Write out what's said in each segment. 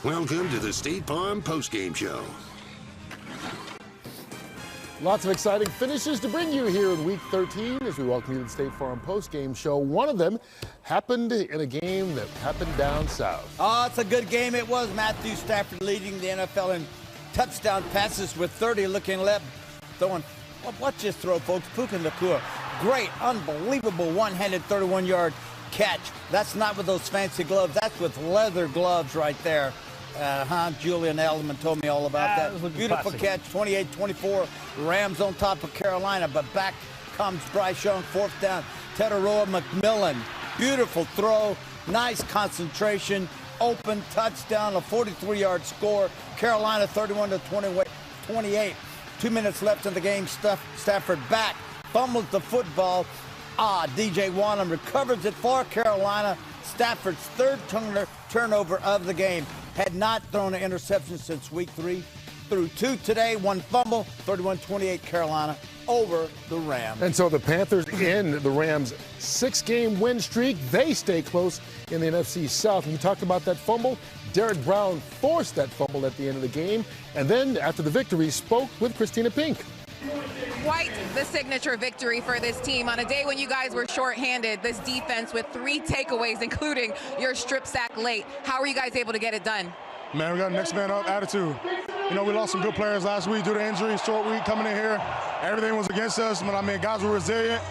Welcome to the State Farm Postgame Show. Lots of exciting finishes to bring you here in Week 13 as we welcome you to the State Farm Postgame Show. One of them happened in a game that happened down south. Oh, it's a good game. It was. Matthew Stafford leading the NFL in touchdown passes with 30, looking left, throwing. Watch this throw, folks. Puka Nacua. Great, unbelievable one-handed 31-yard catch. That's not with those fancy gloves. That's with leather gloves right there. Julian Edelman told me all about that. Beautiful catch, 28-24. Rams on top of Carolina, but back comes Bryce Young, fourth down. Teteroa McMillan, beautiful throw, nice concentration, open touchdown, a 43-yard score. Carolina 31-28. 2 minutes left in the game. Stafford back, fumbles the football. DJ Wanham recovers it for Carolina. Stafford's third turnover of the game. Had not thrown an interception since week 3. Threw 2 today, 1 fumble, 31-28 Carolina over the Rams. And so the Panthers end the Rams' 6-game win streak. They stay close in the NFC South. And we talked about that fumble. Derek Brown forced that fumble at the end of the game. And then after the victory, spoke with Christina Pink. Quite the signature victory for this team on a day when you guys were shorthanded. This defense with 3 takeaways, including your strip sack late. How were you guys able to get it done? Man, we got next man up attitude. You know, we lost some good players last week due to injuries, short week coming in here. Everything was against us. But I mean, guys were resilient.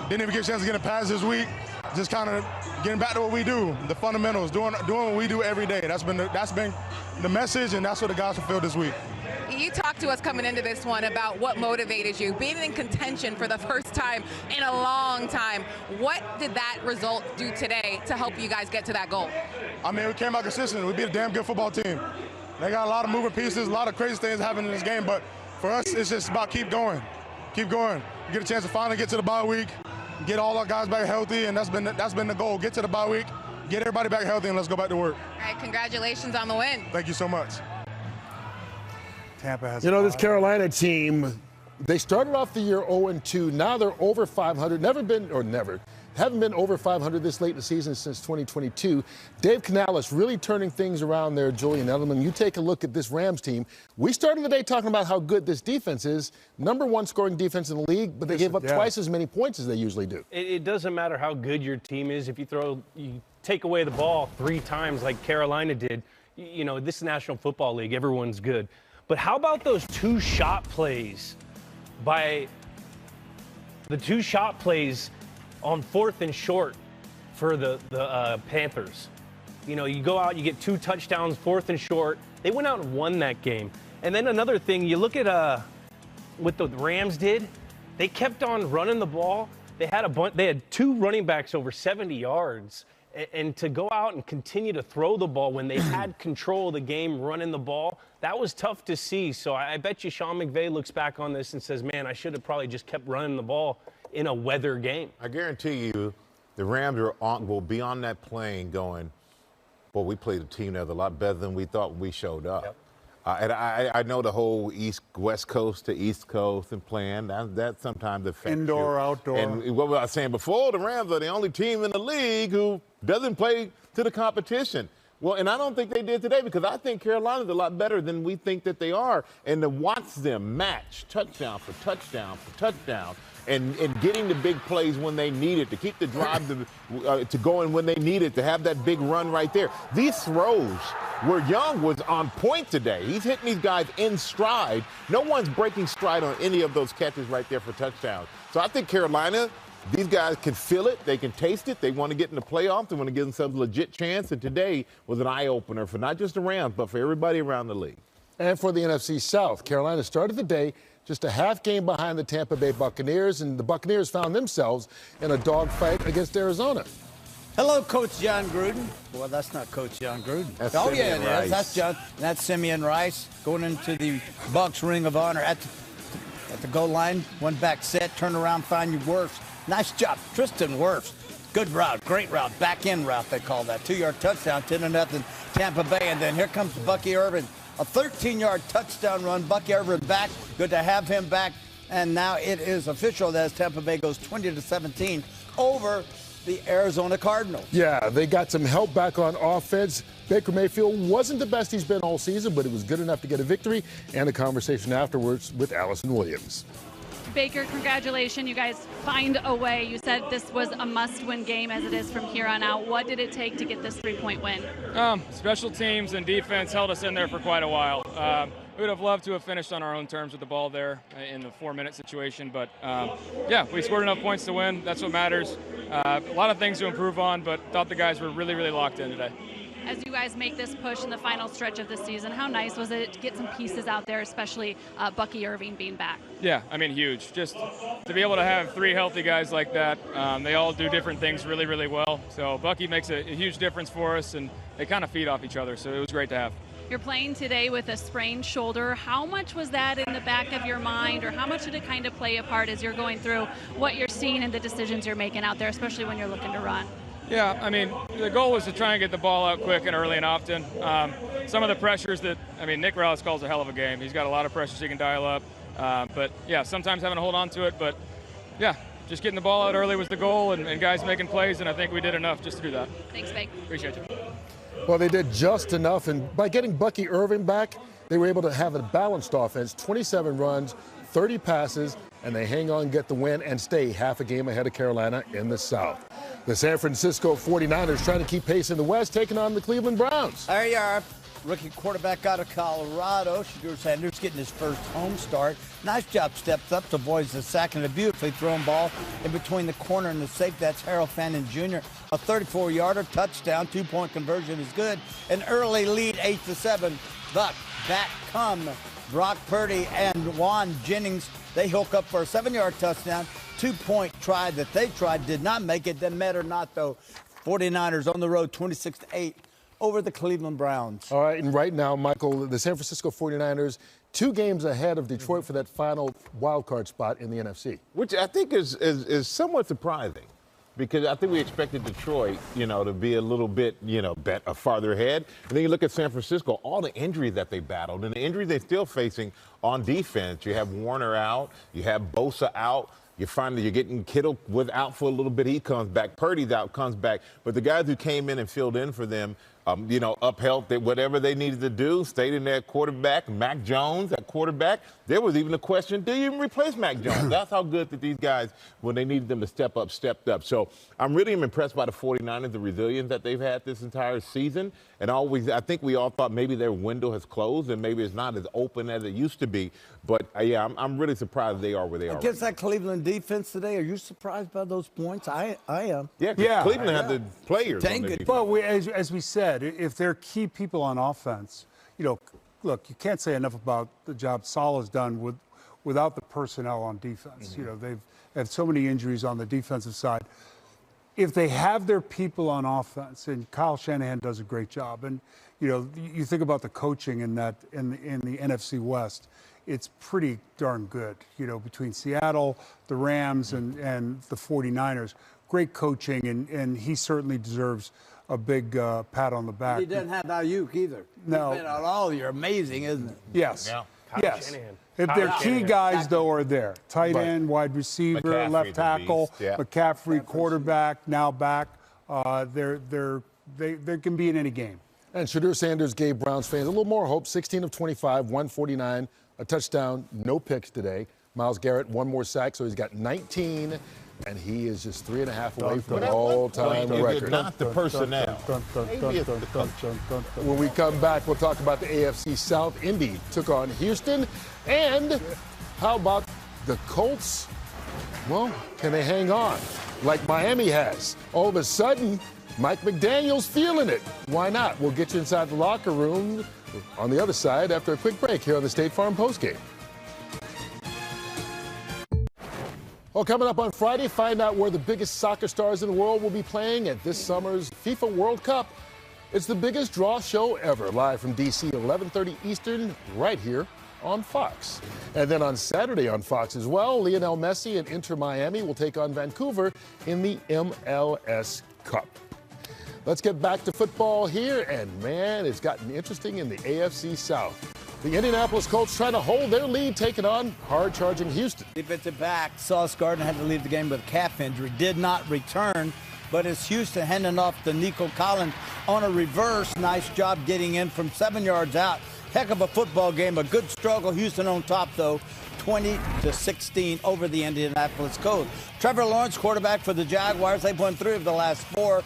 Didn't even get a chance to get a pass this week. Just kind of getting back to what we do, the fundamentals, doing what we do every day. That's been the message, and that's what the guys will feel this week. You talked to us coming into this one about what motivated you, being in contention for the first time in a long time. What did that result do today to help you guys get to that goal? I mean, we came out consistent. We beat a damn good football team. They got a lot of moving pieces, a lot of crazy things happening in this game, but for us, it's just about keep going. Keep going. Get a chance to finally get to the bye week, get all our guys back healthy, and that's been the goal. Get to the bye week, get everybody back healthy, and let's go back to work. All right, congratulations on the win. Thank you so much. Tampa has this Carolina team, they started off the year 0-2. Now they're over 500. Haven't been over 500 this late in the season since 2022. Dave Canales really turning things around there, Julian Edelman. You take a look at this Rams team. We started the day talking about how good this defense is. Number 1 scoring defense in the league, but they gave up twice as many points as they usually do. It doesn't matter how good your team is. If you take away the ball 3 times like Carolina did, you know, this National Football League, everyone's good. But how about those 2 shot plays on 4th and short for the Panthers? You know, you go out, you get 2 touchdowns, 4th and short. They went out and won that game. And then another thing, you look at what the Rams did. They kept on running the ball. They had 2 running backs over 70 yards. And to go out and continue to throw the ball when they had control of the game, running the ball, that was tough to see. So I bet you Sean McVay looks back on this and says, man, I should have probably just kept running the ball in a weather game. I guarantee you the Rams will be on that plane going, well, we played a team that was a lot better than we thought when we showed up. Yep. And I know the whole West Coast to East Coast and playing, that sometimes affects indoor, outdoor. And what I was saying before, the Rams are the only team in the league who doesn't play to the competition. Well, and I don't think they did today because I think Carolina's a lot better than we think that they are. And to watch them match touchdown for touchdown for touchdown and getting the big plays when they need it, to keep the drive to going when they need it, to have that big run right there. These throws where Young was on point today. He's hitting these guys in stride. No one's breaking stride on any of those catches right there for touchdowns. So I think Carolina, these guys can feel it. They can taste it. They want to get in the playoffs. They want to give themselves a legit chance. And today was an eye-opener for not just the Rams, but for everybody around the league. And for the NFC South, Carolina started the day just a half game behind the Tampa Bay Buccaneers, and the Buccaneers found themselves in a dogfight against Arizona. Hello, Coach John Gruden. Well, that's not Coach John Gruden. That's Simeon Simeon Rice. That's John. That's Simeon Rice going into the Bucs Ring of Honor at the goal line. One back set, turn around, find you Wirfs. Nice job, Tristan Wirfs. Good route, great route, back end route they call that. 2-yard touchdown, 10-0 Tampa Bay, and then here comes Bucky Irvin. A 13-yard touchdown run. Bucky Irvin back. Good to have him back. And now it is official that as Tampa Bay goes 20-17 over the Arizona Cardinals. Yeah, they got some help back on offense. Baker Mayfield wasn't the best he's been all season, but it was good enough to get a victory, and a conversation afterwards with Allison Williams. Baker, congratulations. You guys find a way. You said this was a must-win game as it is from here on out. What did it take to get this three-point win? Special teams and defense held us in there for quite a while. We would have loved to have finished on our own terms with the ball there in the 4-minute situation, but yeah, we scored enough points to win. That's what matters. A lot of things to improve on, but thought the guys were really, really locked in today. As you guys make this push in the final stretch of the season, how nice was it to get some pieces out there, especially Bucky Irving being back? Yeah, I mean, huge. Just to be able to have 3 healthy guys like that, they all do different things really, really well. So Bucky makes a huge difference for us, and they kind of feed off each other, so it was great to have. You're playing today with a sprained shoulder. How much was that in the back of your mind, or how much did it kind of play a part as you're going through what you're seeing and the decisions you're making out there, especially when you're looking to run? Yeah, I mean, the goal was to try and get the ball out quick and early and often. Some of the pressures that, Nick Rallis calls a hell of a game. He's got a lot of pressures he can dial up. But, yeah, sometimes having to hold on to it. But, yeah, just getting the ball out early was the goal, and guys making plays, and I think we did enough just to do that. Thanks, Vic. Appreciate you. Well, they did just enough, and by getting Bucky Irving back, they were able to have a balanced offense, 27 runs, 30 passes, and they hang on, get the win, and stay half a game ahead of Carolina in the South. The San Francisco 49ers trying to keep pace in the West, taking on the Cleveland Browns. There you are. Rookie quarterback out of Colorado, Shedeur Sanders, getting his first home start. Nice job, steps up to avoid the sack, and a beautifully thrown ball in between the corner and the safe. That's Harold Fannin Jr. A 34-yarder touchdown, 2-point conversion is good. An early lead, 8-7. But back come Brock Purdy and Juan Jennings. They hook up for a 7-yard touchdown. 2-point try that they tried, did not make it. Didn't matter not, though. 49ers on the road, 26-8 over the Cleveland Browns. All right, and right now, Michael, the San Francisco 49ers, 2 games ahead of Detroit for that final wild card spot in the NFC. Which I think is somewhat surprising, because I think we expected Detroit, to be a little bit, farther ahead. And then you look at San Francisco, all the injuries that they battled, and the injuries they're still facing on defense. You have Warner out, you have Bosa out. You find that you're getting Kittle out for a little bit. He comes back. Purdy's out, comes back. But the guys who came in and filled in for them, upheld whatever they needed to do, stayed in there at quarterback. Mac Jones at quarterback. There was even a question, do you even replace Mac Jones? That's how good that these guys, when they needed them to step up, stepped up. So I'm really impressed by the 49ers, the resilience that they've had this entire season. And I think we all thought maybe their window has closed and maybe it's not as open as it used to be. But, yeah, I'm really surprised they are where they are. Against that Cleveland defense today, are you surprised by those points? I am. Yeah, Cleveland had the players on their defense. Well, as we said, if they're key people on offense, look, you can't say enough about the job Saleh's done without the personnel on defense. Mm-hmm. They've had so many injuries on the defensive side. If they have their people on offense, and Kyle Shanahan does a great job, and you think about the coaching in the NFC West, it's pretty darn good. Between Seattle, the Rams, and the 49ers, great coaching, and he certainly deserves a big pat on the back. He doesn't have Ayuk either. No. He's been out all year. Amazing, isn't it? Yes. Yeah. Yes. If their key guys, though, are there. Tight end, wide receiver, McCaffrey's left tackle, a beast. Yeah. McCaffrey, quarterback, now back. They can be in any game. And Shedeur Sanders gave Browns fans a little more hope. 16 of 25, 149, a touchdown, no picks today. Myles Garrett, 1 more sack, so he's got 19, and he is just 3.5 away from an all-time record. Not the personnel. When we come back, we'll talk about the AFC South. Indy took on Houston. And how about the Colts? Well, can they hang on like Miami has? All of a sudden, Mike McDaniel's feeling it. Why not? We'll get you inside the locker room on the other side after a quick break here on the State Farm Postgame. Well, coming up on Friday, find out where the biggest soccer stars in the world will be playing at this summer's FIFA World Cup. It's the biggest draw show ever, live from D.C., 11:30 Eastern, right here on Fox. And then on Saturday on Fox as well, Lionel Messi and Inter Miami will take on Vancouver in the MLS Cup. Let's get back to football here, and man, it's gotten interesting in the AFC South. The Indianapolis Colts trying to hold their lead, taking on hard-charging Houston. Defensive back Sauce Gardner had to leave the game with a calf injury, did not return. but it's Houston handing off to Nico Collins on a reverse. Nice job getting in from 7 yards out. Heck of a football game, a good struggle. Houston on top, though, 20-16 over the Indianapolis Colts. Trevor Lawrence, quarterback for the Jaguars. They've won 3 of the last 4.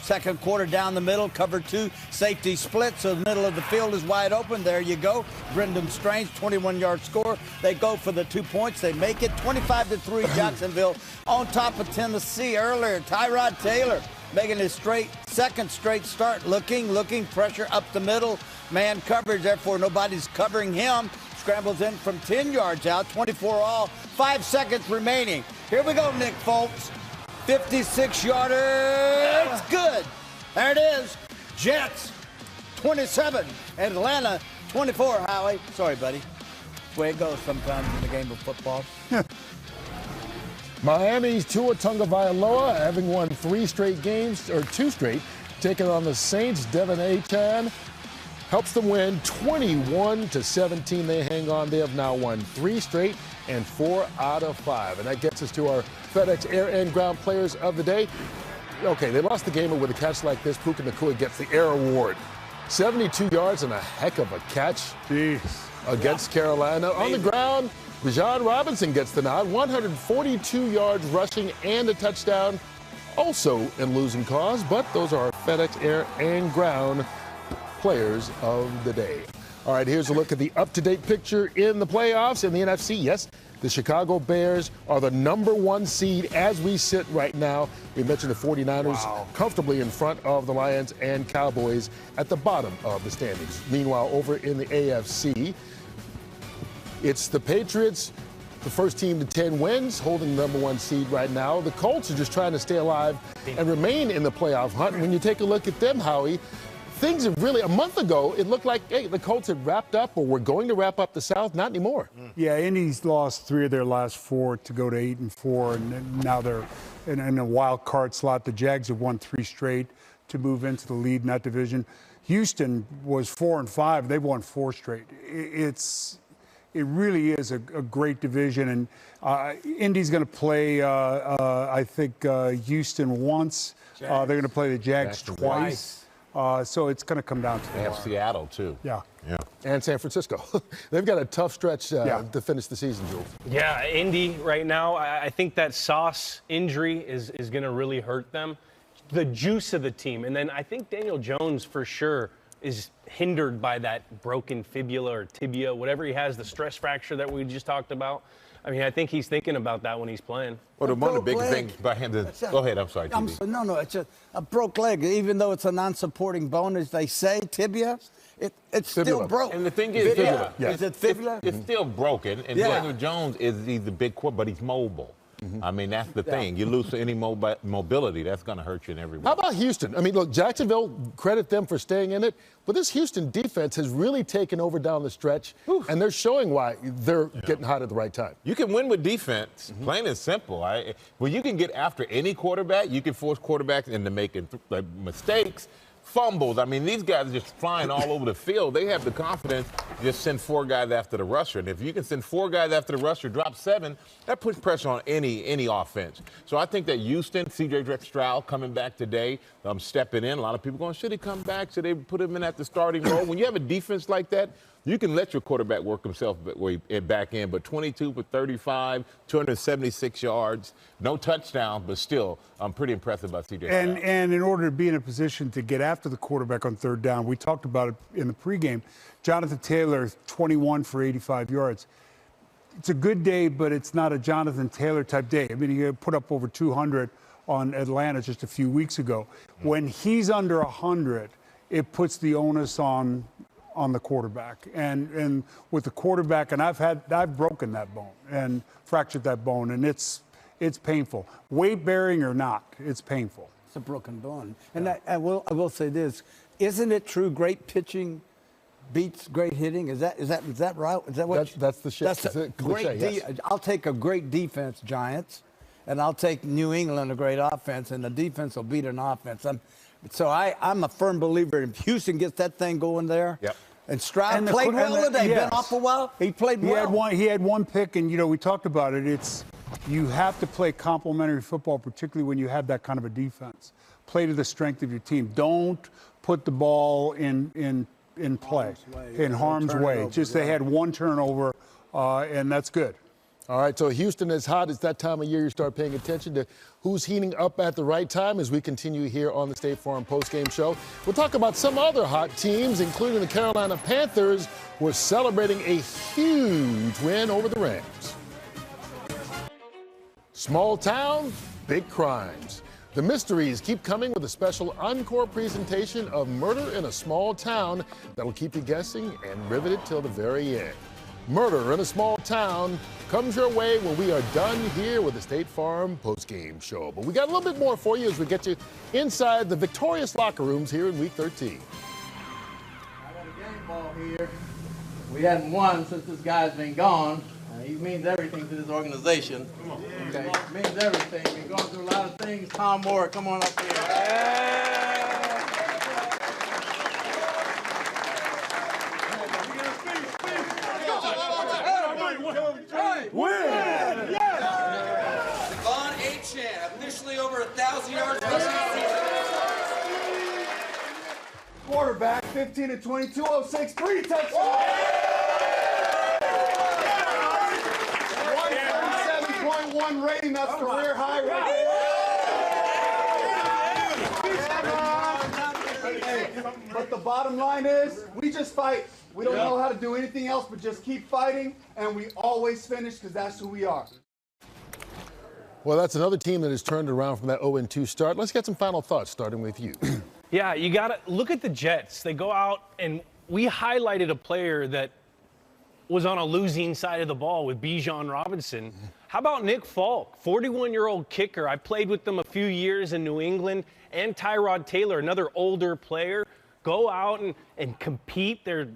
Second quarter down the middle, cover 2, safety split, so the middle of the field is wide open. There you go. Brendan Strange, 21-yard score. They go for the 2 points. They make it 25-3. Jacksonville on top of Tennessee earlier. Tyrod Taylor making his second straight start. Looking, pressure up the middle. Man coverage, therefore nobody's covering him. Scrambles in from 10 yards out, 24 all. 5 seconds remaining. Here we go, Nick Foltz. 56-yarder. It's good. There it is. Jets, 27. Atlanta, 24, Howie. Sorry, buddy. That's the way it goes sometimes in the game of football. Miami's Tua Tagovailoa, having won 3 straight games, or 2 straight, taking on the Saints. Devin Achane helps them win 21-17. They hang on. They have now won 3 straight and 4 out of 5. And that gets us to our FedEx Air and Ground Players of the Day. Okay, they lost the game, but with a catch like this, Puka Nacua gets the Air Award. 72 yards and a heck of a catch against Carolina. On the ground, Bijan Robinson gets the nod. 142 yards rushing and a touchdown. Also in losing cause, but those are our FedEx Air and Ground Players of the Day. All right, here's a look at the up-to-date picture in the playoffs in the NFC. Yes, the Chicago Bears are the #1 seed as we sit right now. We mentioned the 49ers comfortably in front of the Lions and Cowboys at the bottom of the standings. Meanwhile, over in the AFC, it's the Patriots, the first team to 10 wins, holding the #1 seed right now. The Colts are just trying to stay alive and remain in the playoff hunt. And when you take a look at them, Howie, things have really, a month ago, it looked like, hey, the Colts had wrapped up or were going to wrap up the South. Not anymore. Yeah, Indy's lost 3 of their last 4 to go to 8-4, and now they're in a wild card slot. The Jags have won 3 straight to move into the lead in that division. Houston was 4-5. They've won 4 straight. It really is a great division, and Indy's going to play, I think, Houston once. They're going to play the Jags twice. So it's going to come down to They have Seattle, too. Yeah. And San Francisco. They've got a tough stretch to finish the season, Jules. Yeah, Indy right now, I think that Sauce injury is going to really hurt them. The juice of the team. And then I think Daniel Jones, for sure, is hindered by that broken fibula or tibia, whatever he has, the stress fracture that we just talked about. I mean, I think he's thinking about that when he's playing. Well, one of the big things by him go ahead, I'm sorry, TB. No, it's a broke leg. Even though it's a non-supporting bone, as they say, tibia, it's still broke. And the thing is, fibula. Is it fibula? It's still broken. And Daniel Jones he's a big quarterback, but he's mobile. I mean, that's the thing. You lose any mobility, that's going to hurt you in every way. How about Houston? I mean, look, Jacksonville, credit them for staying in it, but this Houston defense has really taken over down the stretch, and they're showing why they're getting hot at the right time. You can win with defense, plain and simple. Well, you can get after any quarterback. You can force quarterbacks into making mistakes. Fumbles. I mean, these guys are just flying all over the field. They have the confidence to just send 4 guys after the rusher. And if you can send 4 guys after the rusher, drop 7, that puts pressure on any offense. So I think that Houston, C.J. Stroud coming back today, stepping in. A lot of people going, should he come back? Should they put him in at the starting role? When you have a defense like that, you can let your quarterback work himself back in, but 22 for 35, 276 yards, no touchdowns, but still, I'm pretty impressed about C.J. Stroud. And in order to be in a position to get after the quarterback on 3rd down, we talked about it in the pregame. Jonathan Taylor, 21 for 85 yards. It's a good day, but it's not a Jonathan Taylor type day. I mean, he put up over 200 on Atlanta just a few weeks ago. When he's under 100, it puts the onus on the quarterback, and with the quarterback, and I've broken that bone and fractured that bone, and it's painful. Weight bearing or not, it's painful. It's a broken bone. And I will say this: isn't it true? Great pitching beats great hitting. Is that right? Is that what? That's the shit. That's a great. Yes. I'll take a great defense, Giants, and I'll take New England a great offense, and the defense will beat an offense. I'm a firm believer. If Houston gets that thing going there. Yep. And Stroud played well today. Been off a while. He played well. He had one pick, and we talked about it. It's You have to play complementary football, particularly when you have that kind of a defense. Play to the strength of your team. Don't put the ball in play, in harm's way. Just they had one turnover, and that's good. All right, so Houston is hot. It's that time of year you start paying attention to who's heating up at the right time as we continue here on the State Farm Postgame Show. We'll talk about some other hot teams, including the Carolina Panthers, who are celebrating a huge win over the Rams. Small town, big crimes. The mysteries keep coming with a special encore presentation of Murder in a Small Town that'll keep you guessing and riveted till the very end. Murder in a Small Town comes your way when we are done here with the State Farm Postgame Show. But we got a little bit more for you as we get you inside the victorious locker rooms here in Week 13. I got a game ball here. We hadn't won since this guy's been gone. He means everything to this organization. Okay, means everything. We're going through a lot of things. Tom Moore, come on up here. Officially over 1,000 yards rushing. Quarterback, 15 to 22, 06, 3 touchdowns. 177.1 rating, that's career high rating. But the bottom line is, we just fight. We don't know how to do anything else but just keep fighting, and we always finish because that's who we are. Well, that's another team that has turned around from that 0-2 start. Let's get some final thoughts, starting with you. Yeah, you got to look at the Jets. They go out, and we highlighted a player that was on a losing side of the ball with Bijan Robinson. How about Nick Falk, 41-year-old kicker? I played with them a few years in New England. And Tyrod Taylor, another older player. Go out and compete their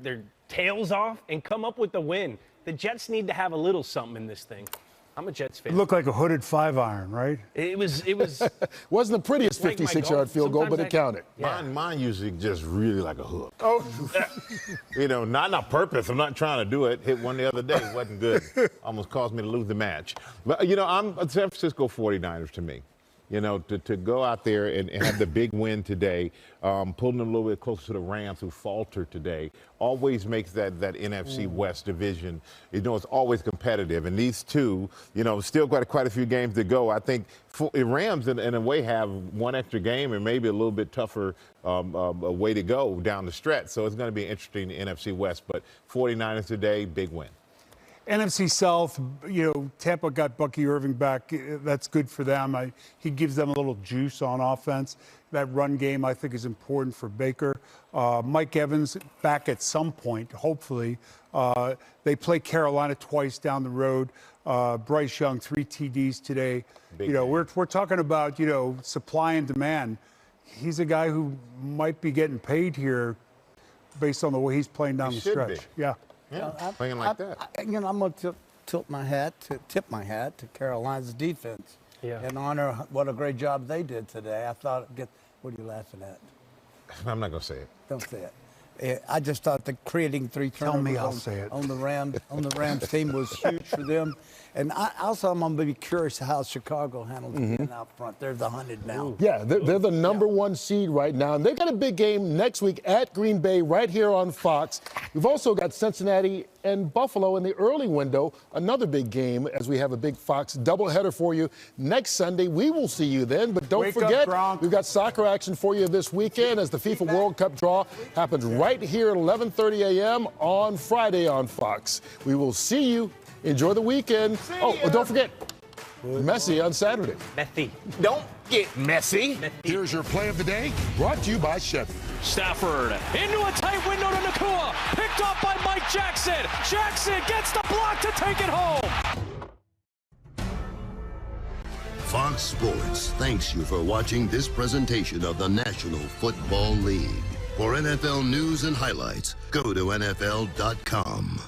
tails off and come up with the win. The Jets need to have a little something in this thing. I'm a Jets fan. It looked like a hooded 5-iron, right? It was wasn't the prettiest 56-yard field goal, but it counted. Yeah. Mine usually just really like a hook. Oh, you know, not on purpose. I'm not trying to do it. Hit one the other day. It wasn't good. Almost caused me to lose the match. But, you know, I'm a San Francisco 49ers to me. You know, to go out there and have the big win today, pulling them a little bit closer to the Rams who faltered today, always makes that NFC West division, you know, it's always competitive. And these two, you know, still got quite a few games to go. I think Rams, in a way, have one extra game and maybe a little bit tougher way to go down the stretch. So it's going to be interesting, the NFC West. But 49ers today, big win. NFC South, you know, Tampa got Bucky Irving back. That's good for them. He gives them a little juice on offense. That run game, I think, is important for Baker. Mike Evans back at some point, hopefully. They play Carolina twice down the road. Bryce Young, 3 TDs today. Big you know, we're talking about, you know, supply and demand. He's a guy who might be getting paid here based on the way he's playing down the stretch. Yeah. Yeah, playing like that. You know, I'm going to tip my hat to Carolina's defense and honor what a great job they did today. I thought, what are you laughing at? I'm not going to say it. Don't say it. I just thought that creating 3 turnovers on the Rams team was huge for them. And I'm going to be curious how Chicago handles it out front. They're the hunted now. Yeah, they're the number 1 seed right now. And they got a big game next week at Green Bay right here on Fox. We've also got Cincinnati and Buffalo in the early window. Another big game as we have a big Fox doubleheader for you next Sunday. We will see you then. But don't forget, we've got soccer action for you this weekend as the FIFA World Cup draw happens right here at 11:30 a.m. on Friday on Fox. We will see you. Enjoy the weekend. Don't forget, Messi on Saturday. Messi. Don't get messy. Here's your play of the day, brought to you by Chevy. Stafford into a tight window to Nakua. Picked up by Mike Jackson. Jackson gets the block to take it home. Fox Sports thanks you for watching this presentation of the National Football League. For NFL news and highlights, go to NFL.com.